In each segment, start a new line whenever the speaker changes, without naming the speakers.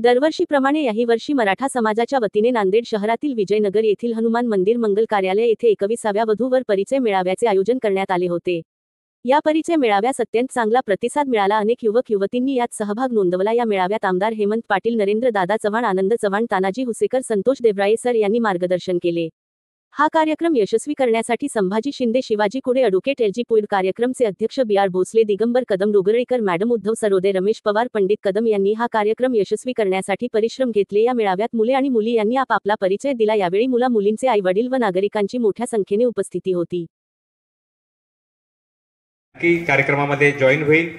दरवर्षीप्रमाणे याही वर्षी मराठा समाजाच्या वतीने नांदेड शहरातील विजयनगर येथील हनुमान मंदिर मंगल कार्यालय येथे 21व्या वधूवर परिचय मेळाव्याचे आयोजन करण्यात आले होते। या परिचय मेळाव्यास अत्यंत चांगला प्रतिसाद मिळाला। अनेक युवक युवतींनी यात सहभाग नोंदवला। या मेळाव्यात आमदार हेमंत पाटील, नरेंद्र दादा चव्हाण, आनंद चव्हाण, तानाजी हुसेकर, संतोष देवराये सर यांनी मार्गदर्शन केले। हा कार्यक्रम यशस्वी करण्यासाठी संभाजी शिंदे, शिवाजी कुडे, ॲडव्होकेट एल.जी. पुईल, कार्यक्रमचे अध्यक्ष बी.आर. भोसले, दिगंबर कदम, डोगरेकर मॅडम, उद्धव सरोदे, रमेश पवार, पंडित कदम यांनी हा कार्यक्रम यशस्वी करण्यासाठी परिश्रम घेतले। या मेळाव्यात मुले आणि मुली यांनी आपापला परिचय दिला। यावेळी मुला-मुलींचे आई-वडील व नागरिकांची मोठ्या संख्येने उपस्थिती होती।
की कार्यक्रमामध्ये जॉईन होईल।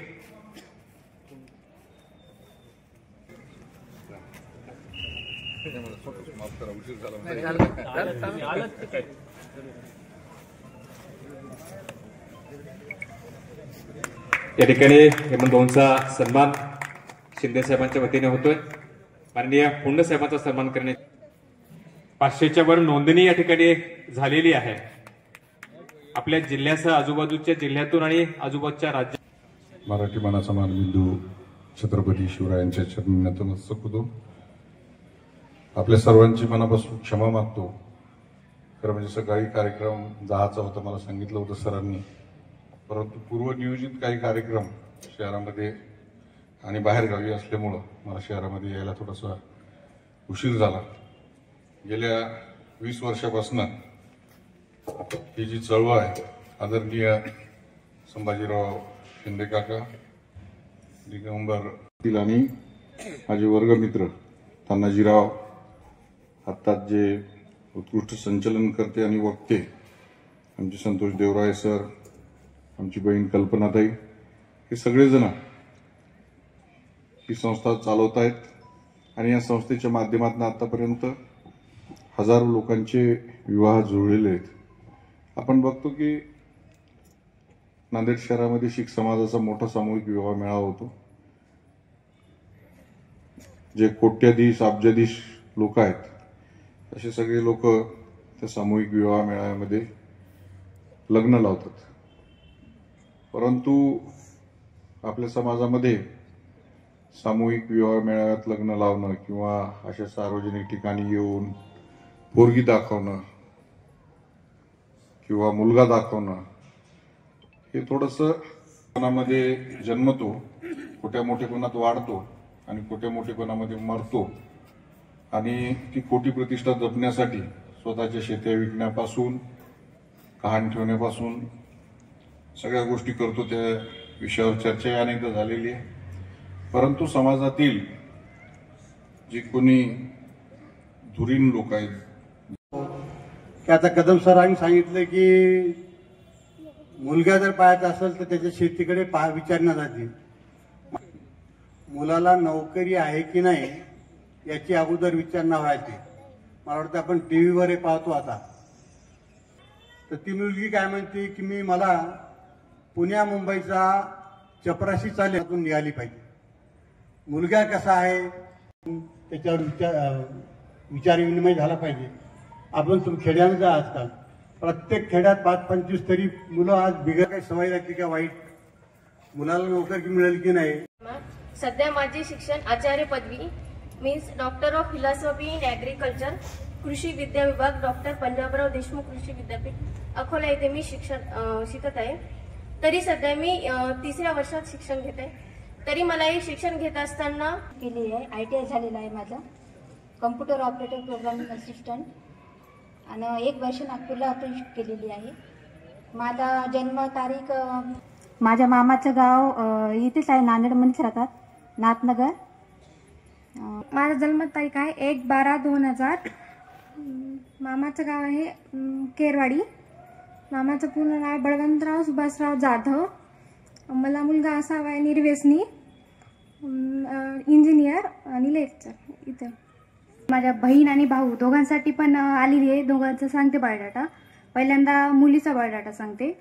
या ठिकाणी हेमंत भाऊंचा सन्मान शिंदे साहेबांच्या वतीने होतोय। माननीय पुंड साहेबांचा सन्मान करणे 500च्या वर नोंदणी या ठिकाणी झालेली आहे। आपल्या जिल्ह्यासह आजूबाजूच्या जिल्ह्यातून आणि आजूबाजूच्या राज्य
मराठी मानाचा मानबिंदू छत्रपती शिवरायांच्या चरणी नतमस्तक होतो। आपल्या सर्वांची मनापासून क्षमा मागतो। खरं म्हणजे सकाळी कार्यक्रम 10चा होता, मला सांगितलं होतं सरांनी, परंतु पूर्वनियोजित काही कार्यक्रम शहरामध्ये आणि बाहेरगावी असल्यामुळं मला शहरामध्ये यायला थोडासा उशीर झाला। गेल्या 20 वर्षापासून ही जी चळवळ आहे, आदरणीय संभाजीराव शिंदे काका, दिगंबर आणि माझे वर्गमित्र तानाजीराव, आत्ताच जे उत्कृष्ट संचलन करते आणि वक्ते आमचे संतोष देवराये सर, आमची बहीण कल्पनाताई, हे सगळेजण ही संस्था चालवत आहेत आणि या संस्थेच्या माध्यमातून आतापर्यंत हजारो लोकांचे विवाह जुळलेले आहेत। आपण बघतो की नांदेड शहरामध्ये शीख समाजाचा मोठा सामूहिक विवाह मेळावा होतो। जे कोट्याधीश अब्जाधीश लोक आहेत, असे सगळे लोक त्या सामूहिक विवाह मेळाव्यामध्ये लग्न लावतात। परंतु आपल्या समाजामध्ये सामूहिक विवाह मेळाव्यात लग्न लावणं किंवा अशा सार्वजनिक ठिकाणी येऊन पोरगी दाखवणं किंवा मुलगा दाखवणं हे थोडंसं मनामध्ये जन्मतो, खोट्या मोठेपणात वाढतो आणि खोट्या मोठेपणामध्ये मरतो आणि ती खोटी प्रतिष्ठा जपण्यासाठी स्वतःच्या शेत्या विकण्यापासून, कहाण ठेवण्यापासून सगळ्या गोष्टी करतो। त्या विषयावर चर्चा अनेकदा झालेली आहे। परंतु समाजातील जे कोणी धुरीण लोक आहेत,
की आता कदम सरांनी सांगितलं की मुलगा जर पाहायचा असेल तर त्याच्या शेतीकडे विचारण्यात जाते। मुलाला नोकरी आहे की नाही याची अगोदर विचारणा व्हायची। मला वाटतं आपण टीव्हीवर पाहतो आता, तर ती मुलगी काय म्हणते की मला पुण्या मुंबईचा चपराशी चालून निघाली पाहिजे। मुलगा कसा आहे त्याच्यावर विचार विनिमय झाला पाहिजे। आपण खेड्यानं जा, आजकाल प्रत्येक खेड्यात 5-25 तरी मुलं आज बिगर काही सवय लागते का वाईट, मुलाला नोकरी मिळेल की नाही।
सध्या माझे शिक्षण आचार्य पदवी means doctor of philosophy in agriculture, कृषी विद्या विभाग, डॉक्टर पंजाबराव देशमुख कृषी विद्यापीठ अकोला येथे मी शिकत आहे। तरी सध्या मी 3ऱ्या वर्षात शिक्षण घेत आहे। तरी मला हे शिक्षण घेत असताना
केली आहे, ITI झालेला आहे माझा, कम्प्युटर ऑपरेटर प्रोग्रामिंग असिस्टंट, आणि 1 वर्ष नागपूरला अप्रेंटिसशिप केलेली आहे। माझा जन्म तारीख, माझ्या मामाचं गाव इथेच आहे, नांदेडमध्येच राहतात, नाथनगर।
माझा जन्मतारीख आहे 1/12/2000। मामाचं गाव आहे केरवाडी। मामाचं पूर्ण नाव बळवंतराव सुभाषराव जाधव। मला मुलगा असावा आहे निर्व्यसनी, इंजिनियर आणि लेक्चर इथं। माझ्या बहीण आणि भाऊ दोघांसाठी पण आलेली आहे, दोघांचं सांगते बायोडाटा। पहिल्यांदा मुलीचा बायोडाटा सांगते।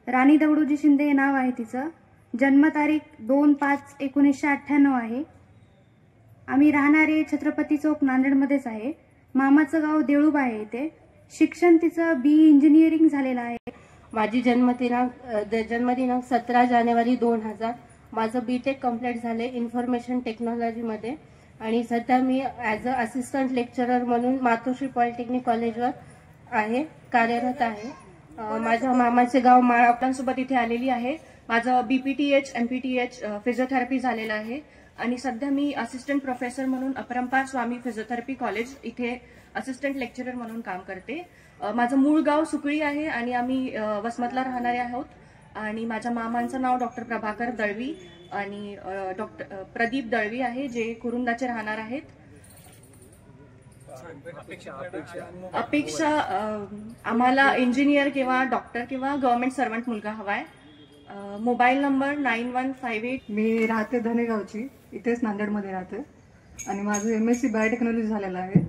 राणी दगडूजी शिंदे हे नाव आहे तिचं। जन्मतारीख 2/5/1998 आहे। आम्ही राहणारे छत्रपती चौक नांदेडमध्येच आहे। मामाचं गाव देळूब आहे इथे। शिक्षण तिचं BE इंजिनिअरिंग झालेलं आहे।
माझी जन्मदिनांक 17 जानेवारी 2000। माझं BTech कंप्लीट झाले इन्फॉर्मेशन टेक्नॉलॉजीमध्ये। आणि सध्या मी ॲज अ असिस्टंट लेक्चरर म्हणून मातोश्री पॉलिटेक्निक कॉलेजवर आहे, कार्यरत आहे. माझ्या मामाचे गाव माळापटांसोबत इथे आलेली आहे. माझं BPTH MPTH फिजिओथेरपी झालेलं आहे आणि सध्या मी असिस्टंट प्रोफेसर म्हणून अपरंपार स्वामी फिजिओथेरपी कॉलेज इथे असिस्टंट लेक्चरर म्हणून काम करते. माझं मूळ गाव सुकळी आहे आणि आम्ही वसमतला राहणारे आहोत. आणि माझ्या मामांचं नाव डॉक्टर प्रभाकर दळवी आणि डॉक्टर प्रदीप दळवी आहे, जे कुरुंदाचे राहणार आहेत. अपेक्षा आम्हाला इंजिनियर किंवा डॉक्टर किंवा गव्हर्नमेंट सर्वंट मुलगा हवाय. Mobile number 9158.
मी राहते धनेगावची, इथेच नांदेडमध्ये राहते आणि माझं MSc बायोटेक्नॉलॉजी झालेलं आहे.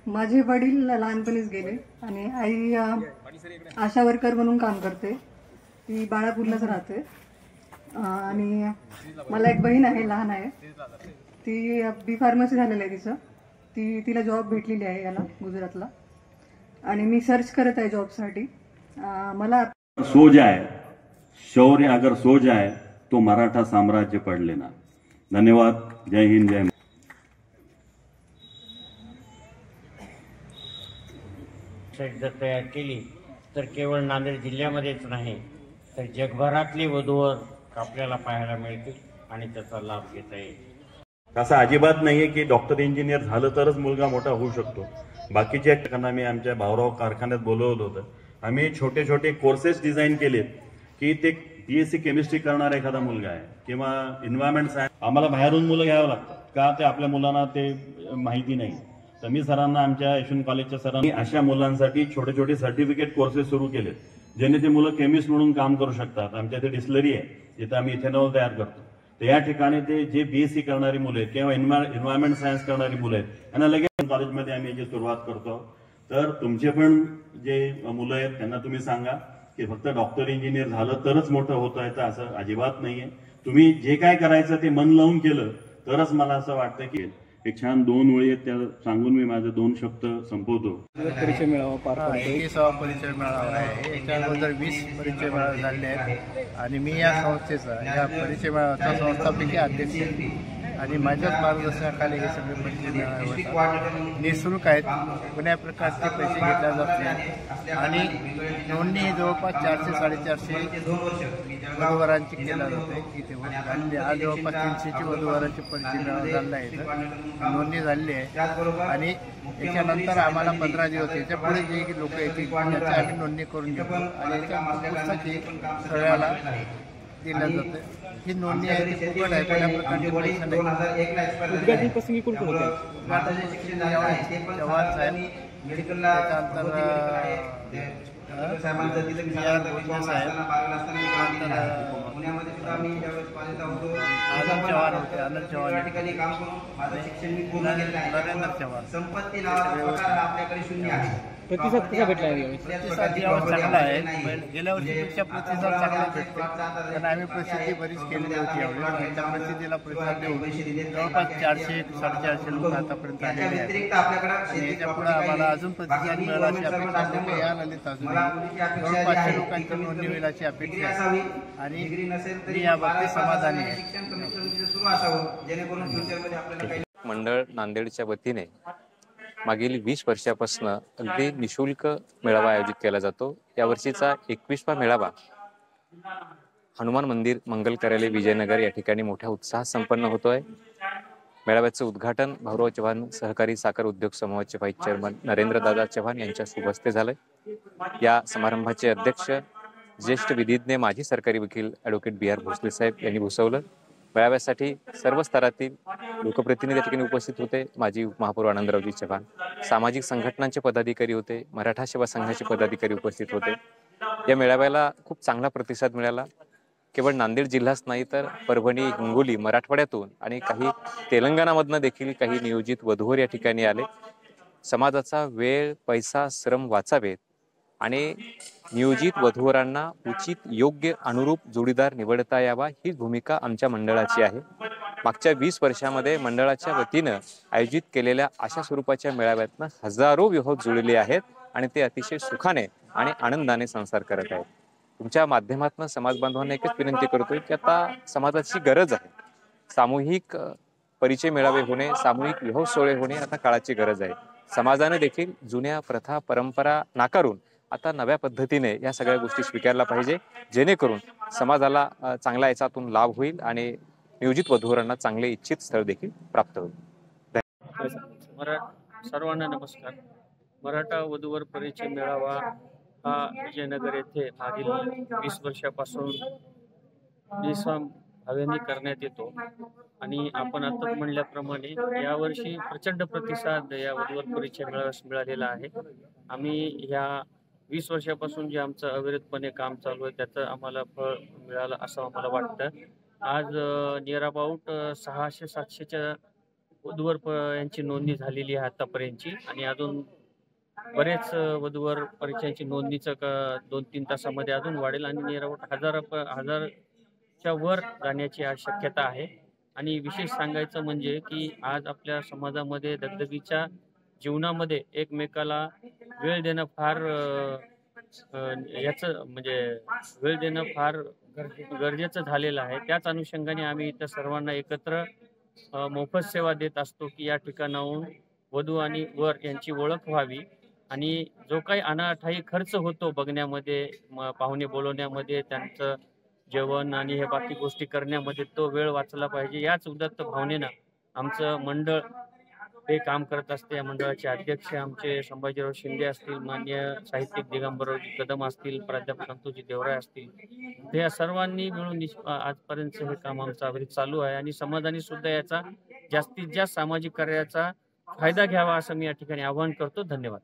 माझे वडील लहानपणीच गेले आणि आई आशा वर्कर म्हणून काम करते. ती बाळापूरलाच राहते आणि मला एक बहीण आहे, लहान आहे. ती B फार्मसी झालेलं आहे तिचं. तिला जॉब भेटलेली आहे याला गुजरातला आणि मी सर्च करत आहे जॉबसाठी. मला
सो जाए शौर्य अगर सो जाए तो मराठा साम्राज्य पढ़ लेना. धन्यवाद. जय हिंद. जय
जर तयार केली तर केवळ नांदेड जिल्ह्यामध्येच नाही तर जगभरातले वधूवर आपल्याला पाहायला मिळतील आणि त्याचा लाभ घेता येईल.
असं अजिबात नाहीये की डॉक्टर इंजिनियर झालं तरच मुलगा मोठा होऊ शकतो. बाकीच्या ठिकाणी मी आमच्या भाऊराव कारखान्यात बोलवलं होतं. आम्ही छोटे छोटे कोर्सेस डिझाईन केलेत की ते BSc केमिस्ट्री करणारा एखादा मुलगा आहे किंवा एन्व्हायरमेंट सायन्स, आम्हाला बाहेरून मुलं घ्यावं लागतात का ते आपल्या मुलांना ते माहिती नाही. तर मी सरांना, आमच्या यशवंत कॉलेजच्या सरांनी अशा मुलांसाठी छोटे छोटे सर्टिफिकेट कोर्सेस सुरू केलेत, ज्याने ते मुलं केमिस्ट म्हणून काम करू शकतात. आमच्या इथे डिस्लरी आहे जिथे आम्ही इथेनॉल तयार करतो. तर या ठिकाणी ते जे BSc करणारी मुलं आहेत किंवा एन्व्हायरमेंट सायन्स करणारी मुलं आहेत त्यांना लगेच कॉलेजमध्ये आम्ही याची सुरुवात करतो. तर तुमचे पण जे मुलं आहेत त्यांना तुम्ही सांगा की फक्त डॉक्टर इंजिनियर झालं तरच मोठं होतं आहे, तर असं अजिबात नाहीये. तुम्ही जे काय करायचं ते मन लावून केलं तरच मला असं वाटतं की एक छान 2 ओळी आहेत त्या सांगून मी माझे 2 शब्द संपवतो.
परिचय मेळावा पार पडतो. 21वा परिचय मेळावा आहे. याच्या अगोदर 20 परिचय मेळावे झाले आहेत आणि मी या संस्थेचा, या परिचय मेळाव्याचा संस्थापकीय अध्यक्ष आहे आणि माझ्याच मार्गदर्शनाखाली हे सगळे परिचय मेळावे होतात. निःशुल्क आहेत, कुण्या प्रकारचे पैसे घेतले जात नाही आणि नोंदणी जवळपास 400-450 वधूवरांची केल्या जाते. इथे झालेली आज जवळपास 300ची वधूवरांची परिचय मेळावा झाला आहे, नोंदणी झालेली आहे आणि याच्यानंतर आम्हाला 15 दिवस याच्या पुढे जे लोक येतील त्याची आम्ही नोंदणी करून घेतो आणि याच्या पुस्तकी सगळ्याला दिलं जातं. ही नोंदणी आहे ती फुकट आहे, कुठल्या प्रकारचे पैसे नाही.
उद्घाटन प्रसंगी कोण कोण होते?
चव्हाण साहेब, त्याच्यानंतर आनंद चव्हाण होते, आनंद चव्हाण, नरेंद्र चव्हाण.
प्रतिसाद कसा भेटला?
प्रतिसाद यावर चांगला आहे. गेल्या वर्षीपेक्षा प्रतिसाद चांगला भेटतो कारण आम्ही प्रसिद्धी बरीच केलेली होती यावेळी. त्या प्रसिद्धीला प्रतिसाद देऊन जवळपास 400-450 लोक आतापर्यंत आलेले आहेत आणि याच्या पुढे आम्हाला अजून प्रतिसाद मिळाला अशी अपेक्षा आहे. या ललित अजून जवळपास 500 लोकांची नोंदणी होईल अशी अपेक्षा आहे आणि मी याबाबतीत समाधानी आहे.
मंडळ नांदेडच्या वतीने मागील 20 वर्षापासून अगदी निशुल्क मेळावा आयोजित केला जातो. यावर्षीचा 21वा मेळावा हनुमान मंदिर मंगल कार्यालय विजयनगर या ठिकाणी मोठ्या उत्साहात संपन्न होतोय. मेळाव्याचं उद्घाटन भाऊराव चव्हाण सहकारी साखर उद्योग समूहाचे व्हाईस चेअरमन नरेंद्रदादा चव्हाण यांच्या शुभ हस्ते झालंय. या समारंभाचे अध्यक्ष ज्येष्ठ विधिज्ञ माजी सरकारी वकील ॲडव्होकेट BR भोसले साहेब यांनी भूषवलं. मेळाव्यासाठी सर्व स्तरातील लोकप्रतिनिधी या ठिकाणी उपस्थित होते. माजी महापौर आनंदरावजी चव्हाण, सामाजिक संघटनांचे पदाधिकारी होते, मराठा सेवा संघाचे पदाधिकारी उपस्थित होते. या मेळाव्याला खूप चांगला प्रतिसाद मिळाला. केवळ नांदेड जिल्हाच नाही तर परभणी, हिंगोली, मराठवाड्यातून आणि काही तेलंगणामधनं देखील काही नियोजित वधूवर या ठिकाणी आले. समाजाचा वेळ, पैसा, श्रम वाचावेत आणि नियोजित वधूवरांना उचित, योग्य, अनुरूप जोडीदार निवडता यावा ही भूमिका आमच्या मंडळाची आहे. मागच्या 20 वर्षामध्ये मंडळाच्या वतीनं आयोजित केलेल्या अशा स्वरूपाच्या मेळाव्यातनं हजारो विवाह जुळले आहेत आणि ते अतिशय सुखाने आणि आनंदाने संसार करत आहेत. तुमच्या माध्यमातून समाज बांधवांना एकच विनंती करतोय की आता समाजाची गरज आहे. सामूहिक परिचय मेळावे होणे, सामूहिक विवाह सोहळे होणे आता काळाची गरज आहे. समाजाने देखील जुन्या प्रथा परंपरा नाकारून आता नव्या पद्धतीने या सगळ्या गोष्टी स्वीकारल्या पाहिजे, जेणेकरून समाजाला चांगला याच्यातून लाभ होईल आणि नियोजित वधूवरांना चांगले इच्छित स्थळ देखील प्राप्त होईल.
सर्वांना नमस्कार. मराठा वधूवर परिचय मेळावा हा विजयनगर येथे मागील 20 वर्षापासून भावेने करण्यात येतो आणि आपण आता म्हणल्याप्रमाणे यावर्षी प्रचंड प्रतिसाद या वधूवर परिचय मेळाव्यास मिळालेला आहे. आम्ही ह्या 20 वर्षापासून जे आमचं अविरतपणे काम चालू आहे त्याचं आम्हाला फळ मिळालं असं आम्हाला वाटतं. आज नियर अबाउट 600-700च्या वधूवर यांची नोंदणी झालेली आहे आतापर्यंतची आणि अजून बरेच वधूवर परिचयाची नोंदणीचं 2-3 तासामध्ये अजून वाढेल आणि नियर अबाउट 1000च्या वर जाण्याची आज शक्यता आहे. आणि विशेष सांगायचं म्हणजे की आज आपल्या समाजामध्ये दगदगीच्या जीवनामध्ये एकमेकाला वेळ देणं फार वेळ देणं फार गरजेचं झालेलं आहे. त्याच अनुषंगाने आम्ही इथं सर्वांना एकत्र मोफत सेवा देत असतो की या ठिकाणाहून वधू आणि वर यांची ओळख व्हावी आणि जो काही अनाठायी खर्च होतो बघण्यामध्ये, पाहुणे बोलवण्यामध्ये, त्यांचं जेवण आणि हे बाकी गोष्टी करण्यामध्ये तो वेळ वाचला पाहिजे. याच उदात्त भावनेनं आमचं मंडळ हे काम करत असते. या मंडळाचे अध्यक्ष आमचे संभाजीराव शिंदे असतील, मान्य साहित्यिक दिगंबररावजी कदम असतील, प्राध्यापक संतोषजी देवराय असतील, हे सर्वांनी मिळून आजपर्यंत हे काम आमचं अविरत चालू आहे आणि समाजाने सुद्धा याचा जास्तीत जास्त सामाजिक कार्याचा फायदा घ्यावा असं मी या ठिकाणी आवाहन करतो. धन्यवाद.